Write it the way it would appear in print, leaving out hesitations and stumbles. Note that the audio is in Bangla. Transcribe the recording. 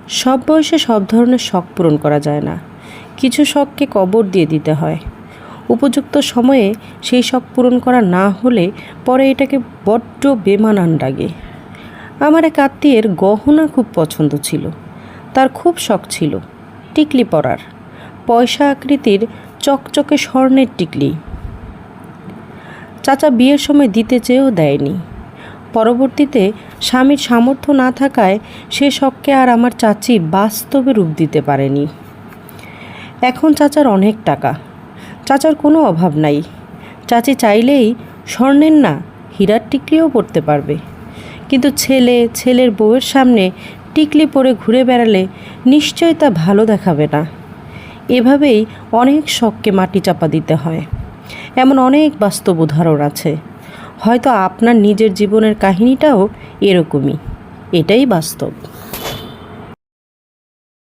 সব বয়সে সব ধরনের শখ পূরণ করা যায় না। কিছু শখকে কবর দিয়ে দিতে হয়। উপযুক্ত সময়ে সেই শখ পূরণ করা না হলে পরে এটাকে বড্ড বেমানান লাগে। আমার এক আত্মীয়ের গহনা খুব পছন্দ ছিল। তার খুব শখ ছিল টিকলি পরার, পয়সা আকৃতির চকচকে স্বর্ণের টিকলি। চাচা বিয়ের সময় দিতে চেয়েও দেয়নি। পরবর্তীতে স্বামীর সামর্থ্য না থাকায় সে শখকে আর আমার চাচি বাস্তবে রূপ দিতে পারেনি। এখন চাচার অনেক টাকা, চাচার কোনো অভাব নাই। চাচি চাইলেই স্বর্ণের না হীরার টিকলিও পরতে পারবে। কিন্তু ছেলের বউয়ের সামনে টিকলি পরে ঘুরে বেড়ালে নিশ্চয় তা ভালো দেখাবে না। এভাবেই অনেক শখকে মাটি চাপা দিতে হয়। এমন অনেক বাস্তব উদাহরণ আছে। হয়তো আপনার নিজের জীবনের কাহিনীটাও এরকমই। এটাই বাস্তব।